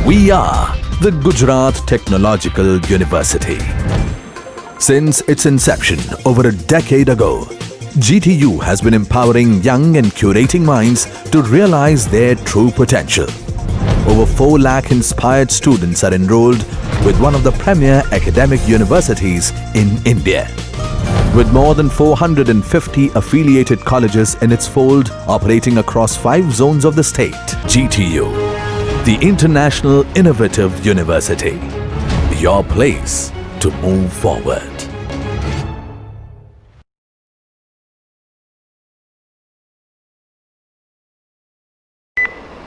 We are the Gujarat Technological University. Since its inception over a decade ago, GTU has been empowering young and curating minds to realize their true potential. Over 4 lakh inspired students are enrolled with one of the premier academic universities in India. With more than 450 affiliated colleges in its fold operating across 5 zones of the state, GTU, the International Innovative University, your place to move forward.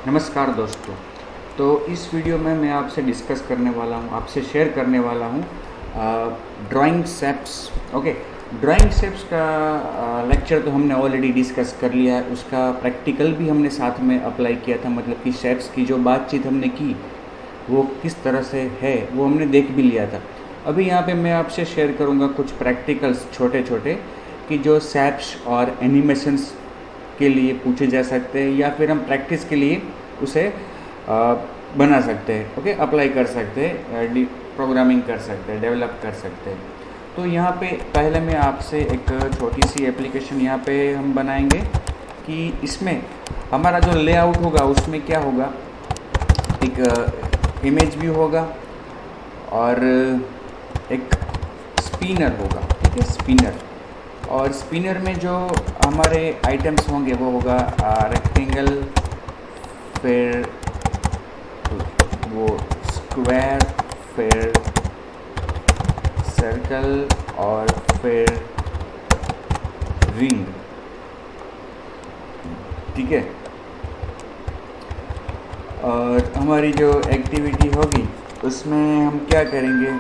नमस्कार दोस्तों, तो इस video में मैं आपसे discuss करने वाला हूँ, आपसे शेयर करने वाला हूँ drawing shapes. Okay, drawing shapes का लेक्चर तो हमने ऑलरेडी डिस्कस कर लिया है, उसका प्रैक्टिकल भी हमने साथ में अप्लाई किया था। मतलब कि शेप्स की जो बातचीत हमने की वो किस तरह से है वो हमने देख भी लिया था। अभी यहाँ पे मैं आपसे शेयर करूँगा कुछ प्रैक्टिकल्स छोटे छोटे कि जो शेप्स और एनिमेशंस के लिए पूछे जा सकते हैं या फिर हम प्रैक्टिस के लिए उसे बना सकते हैं। ओके, अप्लाई कर सकते हैं, प्रोग्रामिंग कर सकते हैं, डेवलप कर सकते हैं। तो यहाँ पे पहले मैं आपसे एक छोटी सी एप्लीकेशन यहाँ पे हम बनाएंगे कि इसमें हमारा जो लेआउट होगा उसमें क्या होगा, एक इमेज व्यू होगा और एक स्पिनर होगा। ठीक है, स्पिनर। और स्पिनर में जो हमारे आइटम्स होंगे वो होगा रेक्टेंगल, फिर वो स्क्वायर, फिर सर्कल और फिर रिंग। ठीक है, और हमारी जो एक्टिविटी होगी उसमें हम क्या करेंगे,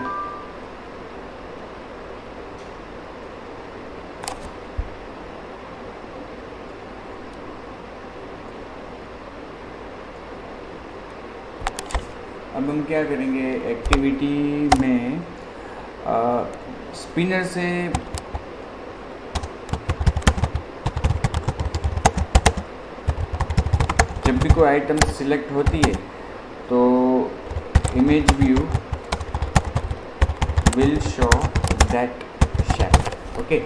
अब हम क्या करेंगे एक्टिविटी में स्पिनर से जब भी कोई आइटम सिलेक्ट होती है तो image view will show that shape. Okay,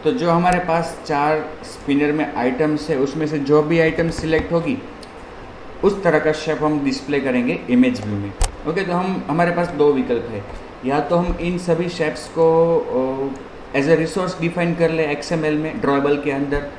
तो जो हमारे पास 4 स्पिनर में आइटम्स है उसमें से जो भी आइटम सिलेक्ट होगी उस तरह का शेप हम डिस्प्ले करेंगे इमेज व्यू में। ओके, तो हमारे पास 2 विकल्प है, या तो हम इन सभी शेप्स को एज ए रिसोर्स डिफाइन कर ले XML में ड्रॉएबल के अंदर,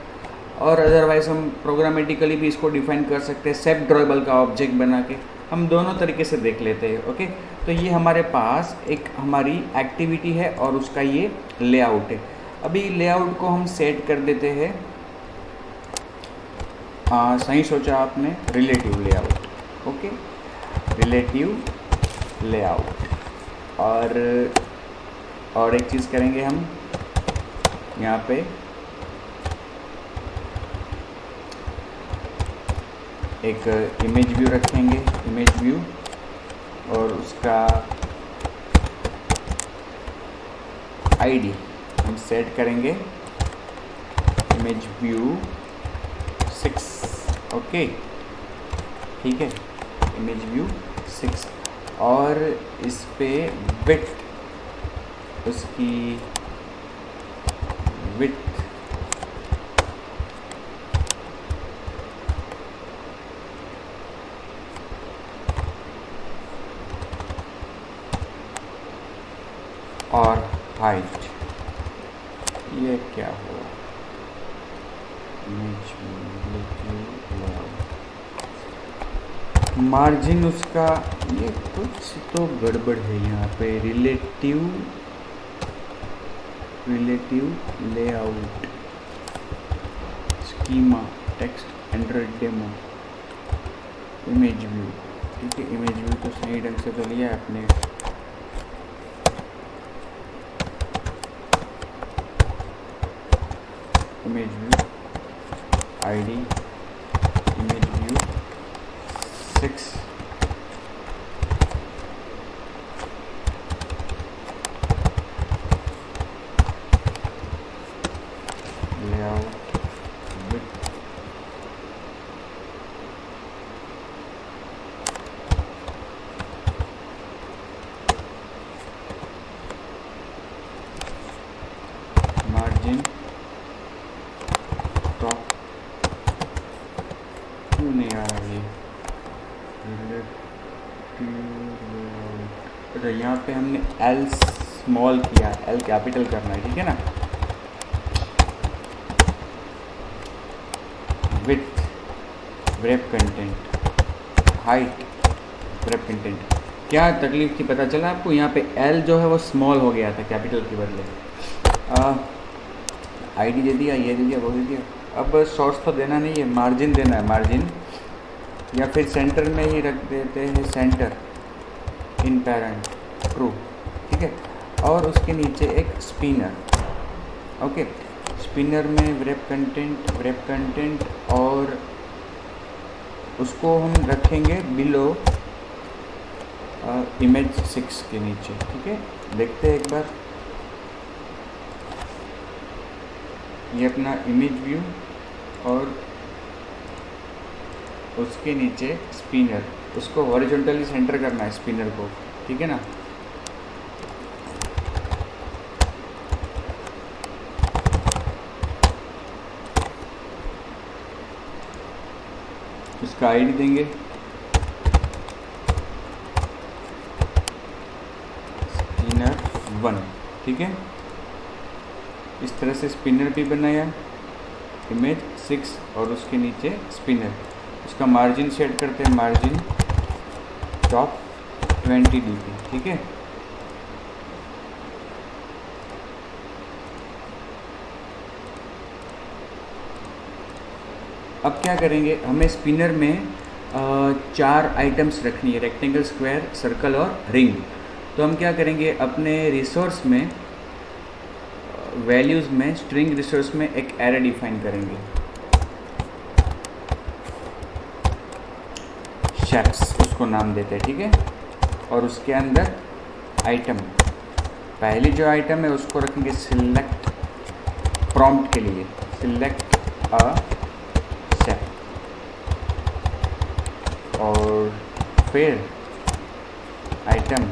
और अदरवाइज हम प्रोग्रामेटिकली भी इसको डिफाइन कर सकते हैं शेप ड्रॉएबल का ऑब्जेक्ट बना के। हम दोनों तरीके से देख लेते हैं। ओके, तो ये हमारे पास एक हमारी एक्टिविटी है और उसका ये लेआउट है। अभी लेआउट को हम सेट कर देते हैं, सही सोचा आपने, relative layout. Okay, relative layout. और एक चीज़ करेंगे हम यहाँ पे एक इमेज व्यू रखेंगे, इमेज व्यू, और उसका आईडी हम सेट करेंगे इमेज व्यू 6। ओके, ठीक है, इमेज व्यू 6। और इस पे विड्थ, उसकी विड्थ और हाइट, ये क्या हुआ, इमेज मार्जिन उसका, ये कुछ तो गड़बड़ है यहाँ पे। Relative layout, schema, text Android demo, image view. ठीक है, इमेज व्यू तो सही ढंग से तो लिया है आपने। Image view ID image view 6। Layout with अच्छा, यहाँ पे हमने एल स्मॉल किया, एल कैपिटल करना है, ठीक है ना। With wrap content, height wrap content. क्या तकलीफ थी पता चला आपको? यहाँ पे एल जो है वो स्मॉल हो गया था कैपिटल के बदले। आईडी दे दिया, ये दे दिया, वो दे दिया। अब सोर्स तो देना नहीं है, मार्जिन देना है, मार्जिन, या फिर सेंटर में ही रख देते हैं, सेंटर इन पैरेंट ट्रू, ठीक है। और उसके नीचे एक स्पिनर, ओके। स्पिनर में wrap कंटेंट और उसको हम रखेंगे बिलो इमेज 6 के नीचे, ठीक है। देखते हैं एक बार, ये अपना इमेज व्यू और उसके नीचे स्पिनर, उसको हॉरिजॉन्टली सेंटर करना है स्पिनर को, ठीक है ना। उसका आईडी देंगे स्पिनर 1, ठीक है। इस तरह से स्पिनर भी बनाया, इमेज 6 और उसके नीचे स्पिनर। उसका मार्जिन सेट करते हैं, मार्जिन टॉप 20 dp, ठीक है। अब क्या करेंगे, हमें स्पिनर में 4 आइटम्स रखनी है, रेक्टेंगल, स्क्वायर, सर्कल और रिंग। तो हम क्या करेंगे, अपने रिसोर्स में वैल्यूज़ में स्ट्रिंग रिसोर्स में एक एरे डिफाइन करेंगे, शेप्स उसको नाम देते हैं, ठीक है। और उसके अंदर आइटम, पहली जो आइटम है उसको रखेंगे सिलेक्ट, प्रॉम्प्ट के लिए सिलेक्ट अ शेप, और फिर आइटम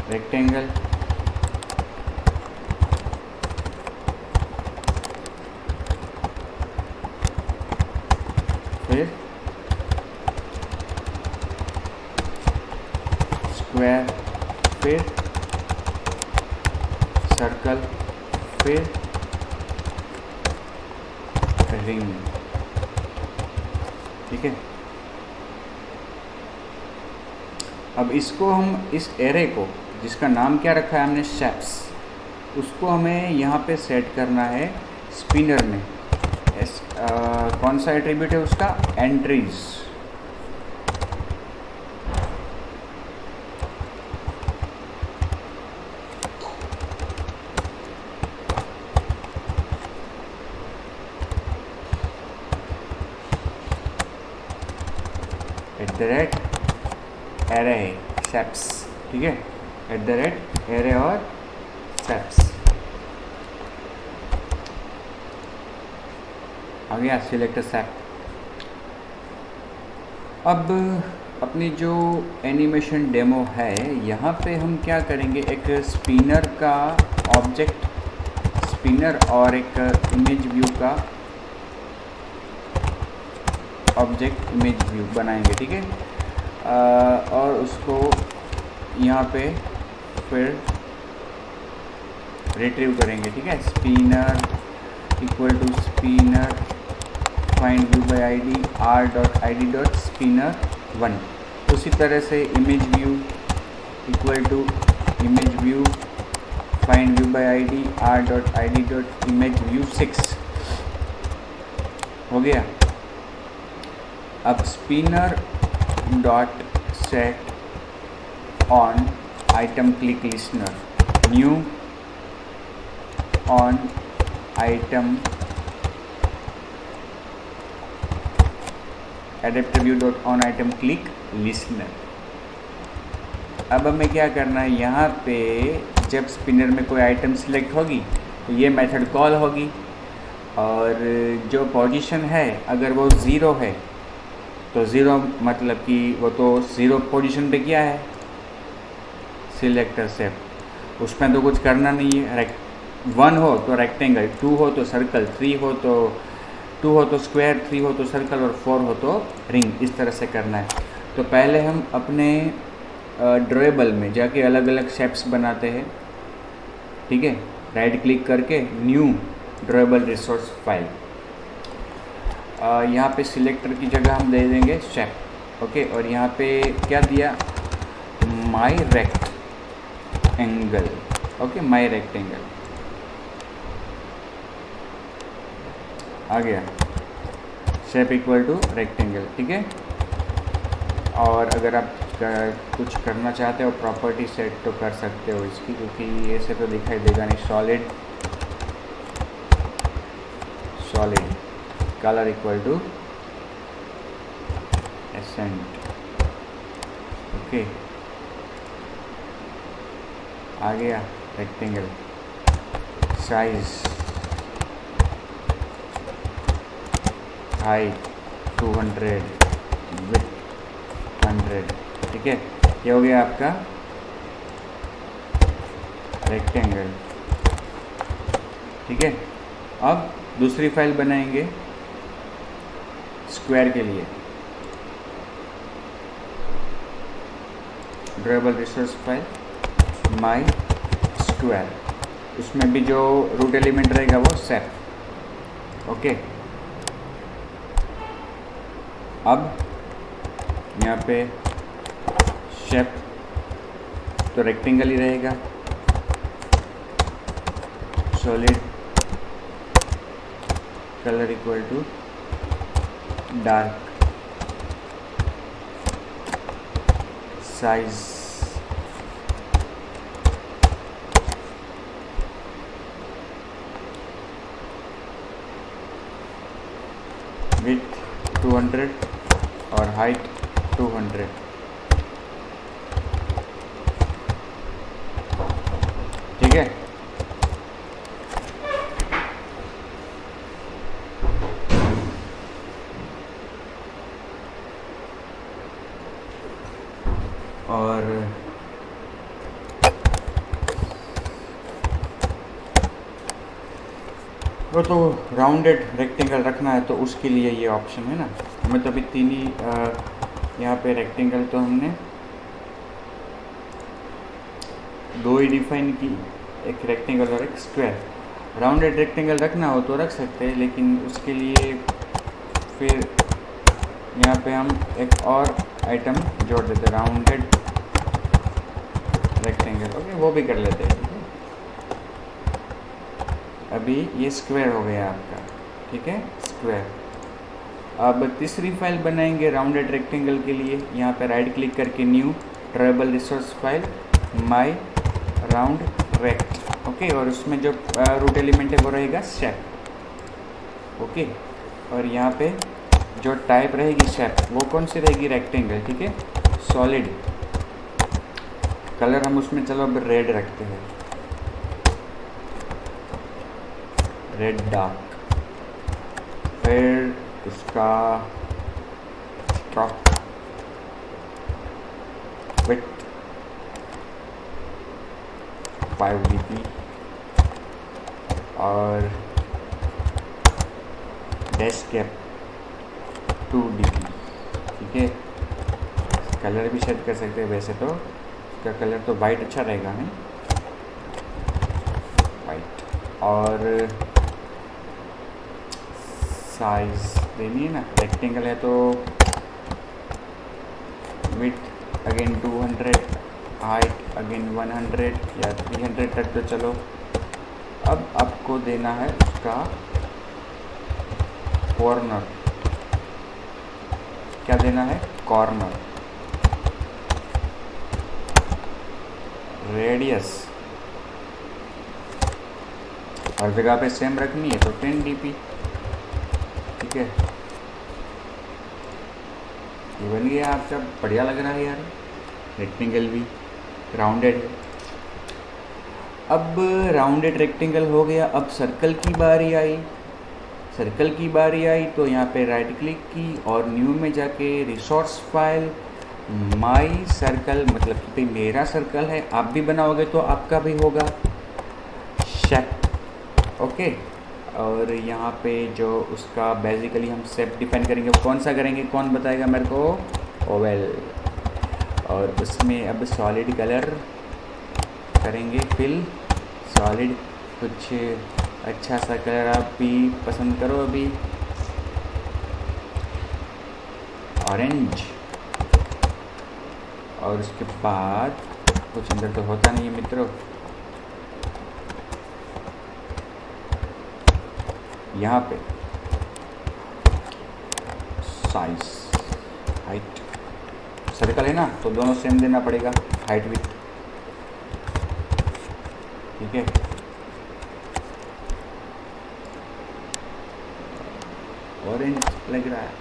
रेक्टेंगल, फिर स्क्वायर, फिर सर्कल, फिर रिंग, ठीक है। अब इसको हम, इस एरे को जिसका नाम क्या रखा है हमने, शेप्स, उसको हमें यहाँ पे सेट करना है स्पिनर में। कौन सा एट्रीब्यूट है उसका, एंट्रीज। एरे है शेप्स, ठीक है, एरे और शेप्स। आ गया सिलेक्ट शेप। अब अपनी जो एनिमेशन डेमो है, यहाँ पे हम क्या करेंगे, एक स्पिनर का ऑब्जेक्ट, स्पिनर और एक इमेज व्यू का ऑब्जेक्ट इमेज व्यू बनाएंगे, ठीक है। और उसको यहाँ पे फिर रिट्रीव करेंगे, ठीक है। Spinner equal to spinner find view by ID r.id.spinner1। उसी तरह से image view equal to image view find view by ID r.id.imageview6 हो गया। अब spinner dot set on item click listener, new on item adapter view dot on item click listener. अब हमें क्या करना है, यहाँ पे जब स्पिनर में कोई आइटम सिलेक्ट होगी तो ये मेथड कॉल होगी, और जो पोजीशन है अगर वो 0 है तो 0 मतलब कि वो तो 0 पोजीशन पे क्या है, सिलेक्टर शेप, उसमें तो कुछ करना नहीं है, 1 हो तो रेक्टेंगल, 2 हो तो सर्कल, 3 हो तो 2 हो तो स्क्वायर, 3 हो तो सर्कल और 4 हो तो रिंग। इस तरह से करना है। तो पहले हम अपने ड्राइंग में जाके अलग अलग शेप्स बनाते हैं। ठीक है, राइट क्लिक करके न्यू ड्राइंग रिसोर्स फाइल, यहाँ पे सिलेक्टर की जगह हम दे देंगे शेप। ओके, और यहाँ पे क्या दिया, माई रेक्टेंगल। ओके, माई रेक्टेंगल आ गया, शेप इक्वल टू रेक्टेंगल। ठीक है, और अगर आप कुछ करना चाहते हो प्रॉपर्टी सेट तो कर सकते हो इसकी, क्योंकि ऐसे तो दिखाई देगा नहीं। Solid colour equal to accent. Okay, आ गया रेक्टेंगल। Size height 200, width 100। ठीक है, ये हो गया आपका रेक्टेंगल। ठीक है, अब दूसरी फाइल बनाएंगे स्क्वायर के लिए। ड्राइंग रिसोर्स फाइल माई स्क्वायर, उसमें भी जो रूट एलिमेंट रहेगा वो शेप। ओके, अब यहाँ पे शेप तो रेक्टेंगल ही रहेगा। Solid colour equal to dark, size width 200 और हाइट 200। ठीक है, और वो तो राउंडेड रेक्टेंगल रखना है तो उसके लिए ये ऑप्शन है ना। हमें तो अभी तीन ही यहाँ पे रेक्टेंगल तो हमने दो ही डिफाइन की, एक रेक्टेंगल और एक स्क्वायर। राउंडेड रेक्टेंगल रखना हो तो रख सकते हैं, लेकिन उसके लिए फिर यहाँ पे हम एक और आइटम जोड़ देते हैं, राउंडेड रेक्टेंगल। ओके, वो भी कर लेते हैं। ठीक है, अभी ये स्क्वायर हो गया आपका। ठीक है, स्क्वायर। अब तीसरी फाइल बनाएंगे राउंडेड रेक्टेंगल के लिए। यहाँ पे राइट क्लिक करके new drawing resource file my round rect. Okay, और उसमें जो रूट एलिमेंट है वो रहेगा शेप। ओके, और यहाँ पे जो टाइप रहेगी शेप वो कौन सी रहेगी, रेक्टेंगल। ठीक है, सॉलिड कलर हम उसमें चलो अब रेड रखते हैं, रेड डार्क। फिर उसका स्ट्रोक विड्थ 5 dp और डैश गैप 2 dp। ठीक है, कलर भी सेट कर सकते हैं। वैसे तो इसका कलर तो वाइट अच्छा रहेगा है, वाइट। और साइज देनी है ना, रेक्टेंगल है तो विड्थ अगेन 200, हाइट अगेन 100 या 300 तक तो चलो। अब आपको देना है उसका कॉर्नर। क्या देना है, कॉर्नर। रेडियस हर जगह पे सेम रखनी है तो 10 dp। ठीक है, ये बन गया आपका, बढ़िया लग रहा है यार। रेक्टेंगल भी राउंडेड है। अब राउंडेड रेक्टेंगल हो गया, अब सर्कल की बारी आई। सर्कल की बारी आई तो यहाँ पे राइट क्लिक की और न्यू में जाके रिसोर्स फाइल माई सर्कल, मतलब कि भाई मेरा सर्कल है, आप भी बनाओगे तो आपका भी होगा शेप। ओके। और यहाँ पे जो उसका बेसिकली हम शेप डिफाइन करेंगे, वो कौन सा करेंगे, कौन बताएगा मेरे को? ओवल। और उसमें अब सॉलिड कलर करेंगे, फिल सॉलिड, कुछ अच्छा सा कलर आप भी पसंद करो अभी, ऑरेंज। और उसके बाद कुछ अंदर तो होता नहीं है मित्रों, यहाँ पे साइज, हाइट, सर्कल है ना तो दोनों सेम देना पड़ेगा, हाइट विथ, ठीक है। ऑरेंज लग रहा है,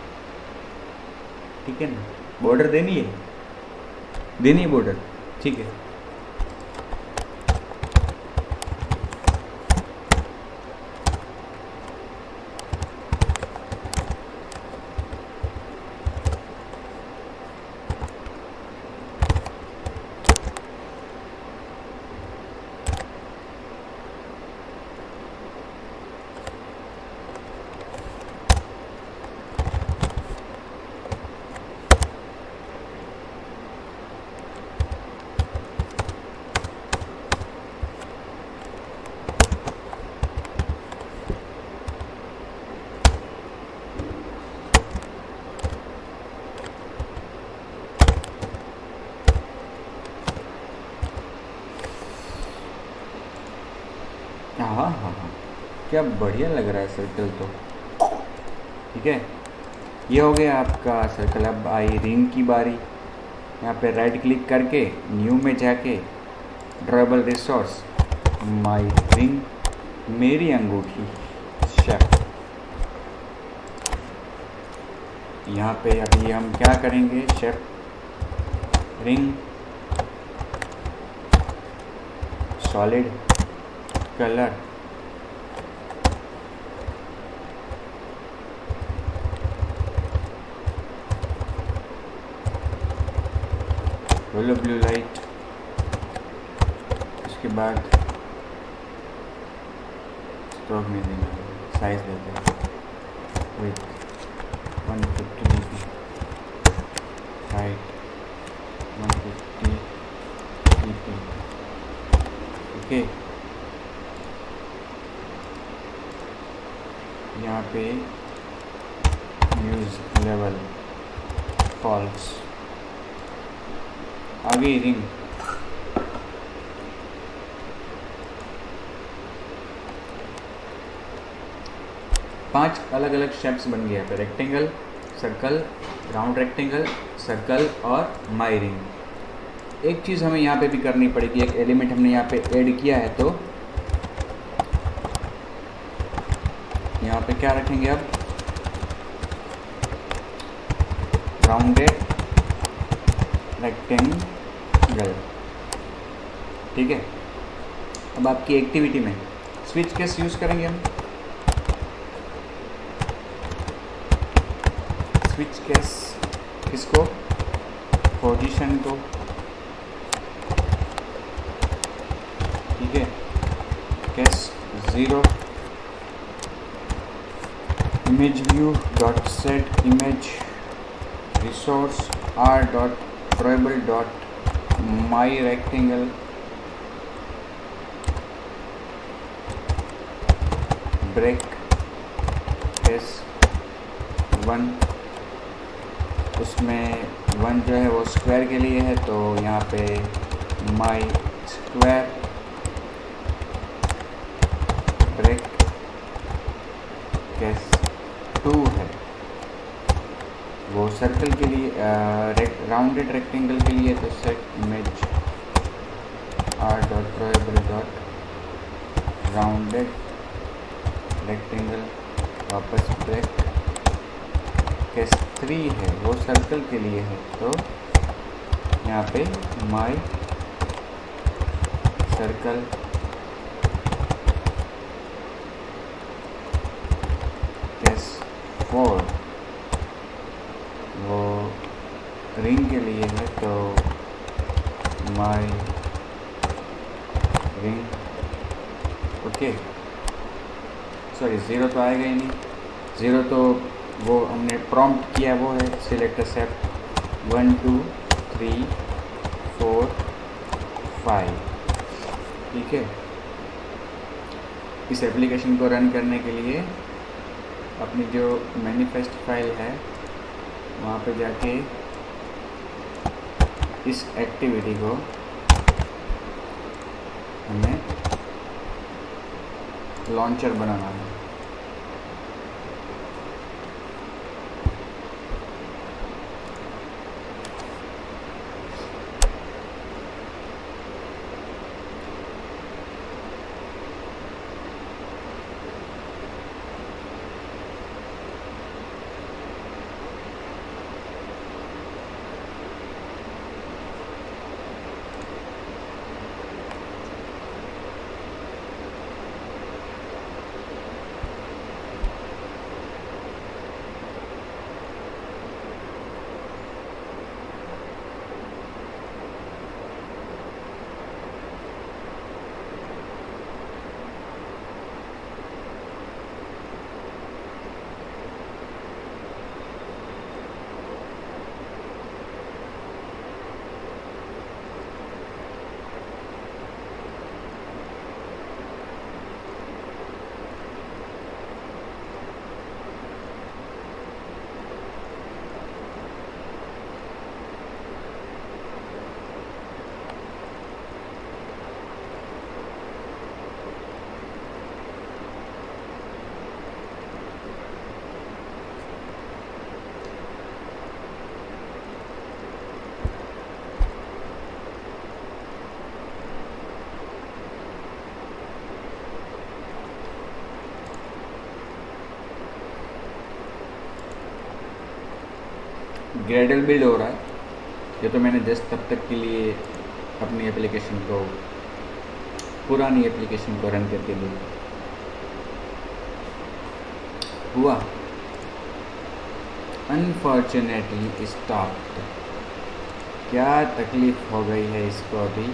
ठीक है ना। बॉर्डर देनी है बॉर्डर, ठीक है। हाँ हाँ हाँ, क्या बढ़िया लग रहा है सर्कल तो, ठीक है। ये हो गया आपका सर्कल। अब आई रिंग की बारी। यहाँ पे राइट क्लिक करके न्यू में जाके ड्रॉएबल रिसोर्स, माई रिंग, मेरी अंगूठी शेप। यहाँ पे अभी हम क्या करेंगे, shape ring, solid colour, blue light. उसके बाद स्ट्रोक में देना, साइज देते हैं with 150 dp, height 150 dp, okay. यहाँ पे यूज लेवल फॉल्स, आगे रिंग, पांच अलग अलग शेप्स बन गए पे, rectangle, circle, round rectangle, circle और माई रिंग। एक चीज़ हमें यहाँ पे भी करनी पड़ेगी, एक एलिमेंट हमने यहाँ पे ऐड किया है, तो यहाँ पे क्या रखेंगे अब, राउंडेड रेक्टेंगल, ठीक है। अब आपकी एक्टिविटी में स्विच केस यूज़ करेंगे हम, स्विच केस किसको, पोजीशन को, ठीक है। Case 0, image view dot set image resource r dot drawable dot my rectangle break case 1। उसमें 1 जो है वो स्क्वायर के लिए है, तो यहाँ पे my square break केस 2 है, वो सर्कल के लिए, राउंडेड रेक्टेंगल के लिए, तो set image R dot drawable dot rounded rectangle, वापस ब्रेक। केस 3 है, वो सर्कल के लिए है, तो यहाँ पे माई सर्कल केस 4 वो रिंग के लिए है, तो माई रिंग, ओके। सॉरी 0 तो आएगा ही नहीं, 0 तो वो हमने प्रॉम्प्ट किया वो है सिलेक्ट एक्सेप्ट 1 2 3 4 5। ठीक है, इस एप्लीकेशन को रन करने के लिए अपनी जो मैनिफेस्ट फाइल है वहाँ पे जाके इस एक्टिविटी को हमें लॉन्चर बनाना है। ग्रेडल बिल्ड हो रहा है, ये तो मैंने जस्ट तब तक के लिए अपनी एप्लीकेशन को, पुरानी एप्लीकेशन को रन करके देखा हुआ। Unfortunately stopped. क्या तकलीफ हो गई है इसको अभी?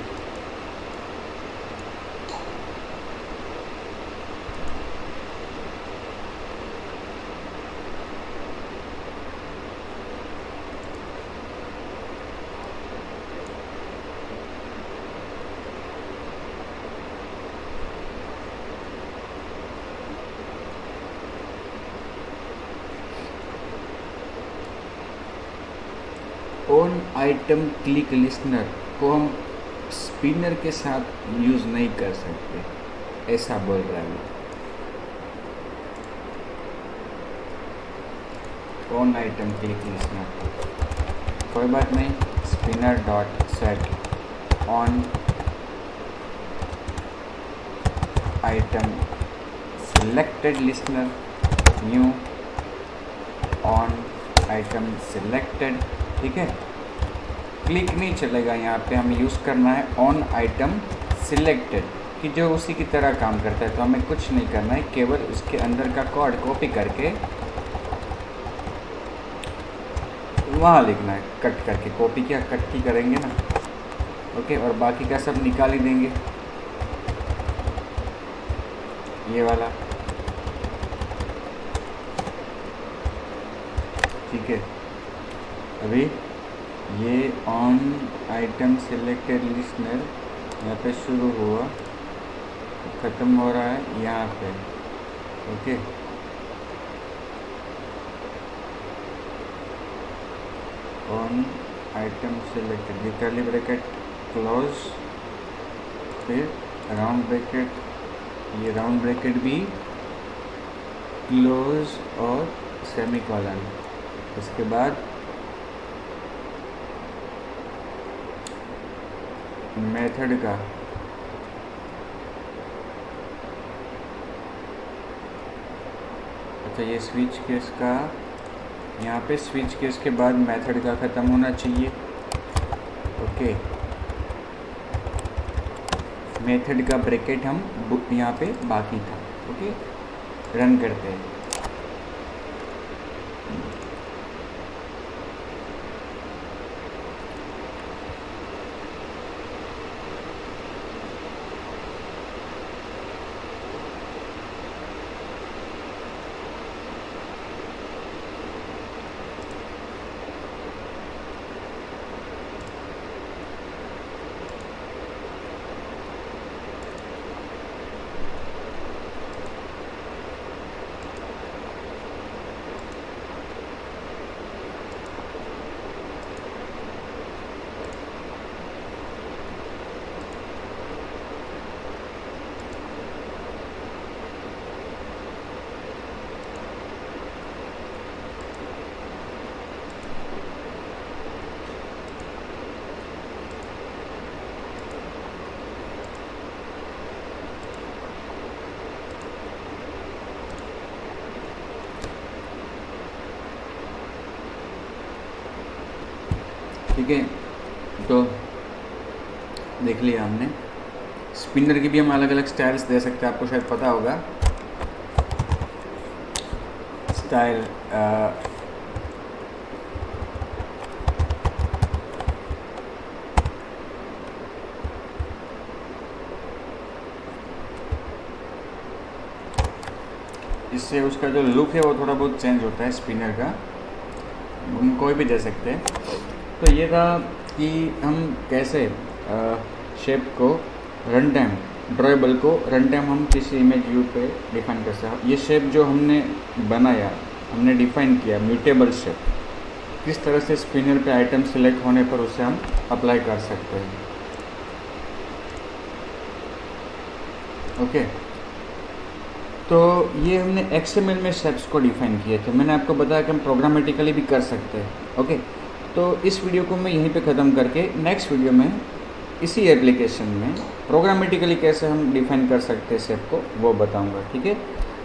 ऑन आइटम क्लिक लिस्नर को हम स्पिनर के साथ यूज़ नहीं कर सकते, ऐसा बोल रहा है। ऑन आइटम क्लिक लिस्नर कोई बात नहीं, spinner dot set on item selected listener new on item selected. ठीक है, क्लिक नहीं चलेगा, यहाँ पे हमें यूज़ करना है ऑन आइटम सिलेक्टेड कि जो उसी की तरह काम करता है। तो हमें कुछ नहीं करना है, केवल उसके अंदर का कोड कॉपी करके वहाँ लिखना है, कट करके। कॉपी क्या कट की करेंगे ना, ओके। और बाकी का सब निकाल ही देंगे, ये वाला। ठीक है, अभी ये ऑन आइटम सिलेक्टेड लिस्नर यहाँ पे शुरू हुआ, ख़त्म हो रहा है यहाँ पे, ओके। ऑन आइटम सिलेक्टेड, ये कर्ली ब्रैकेट क्लोज, फिर राउंड ब्रैकेट, ये राउंड ब्रैकेट भी क्लोज और सेमीकोलन। उसके बाद मेथड का अच्छा, ये स्विच केस का, यहाँ पे स्विच केस के बाद मेथड का ख़त्म होना चाहिए, ओके। मेथड का ब्रैकेट हम यहाँ पे बाकी था, ओके। रन करते हैं। ठीक है, तो देख लिया हमने। स्पिनर की भी हम अलग अलग स्टाइल्स दे सकते हैं, आपको शायद पता होगा स्टाइल। इससे उसका जो लुक है वो थोड़ा बहुत चेंज होता है स्पिनर का, हम कोई भी दे सकते हैं। तो ये था कि हम कैसे शेप को रन टाइम, ड्रॉएबल को रन टाइम हम किसी इमेज व्यू पे डिफाइन कर सकते हैं। ये शेप जो हमने बनाया, हमने डिफाइन किया म्यूटेबल शेप, किस तरह से स्पिनर पे आइटम सिलेक्ट होने पर उसे हम अप्लाई कर सकते हैं। ओके, तो ये हमने XML में शेप्स को डिफाइन किए थे। मैंने आपको बताया कि हम प्रोग्रामेटिकली भी कर सकते हैं। ओके, तो इस वीडियो को मैं यहीं पे ख़त्म करके नेक्स्ट वीडियो में इसी एप्लीकेशन में प्रोग्रामेटिकली कैसे हम डिफाइन कर सकते हैं शेप को, वो बताऊंगा। ठीक है,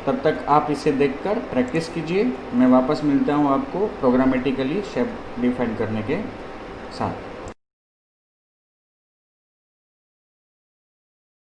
तब तक आप इसे देखकर प्रैक्टिस कीजिए। मैं वापस मिलता हूँ आपको प्रोग्रामेटिकली शेप डिफाइन करने के साथ।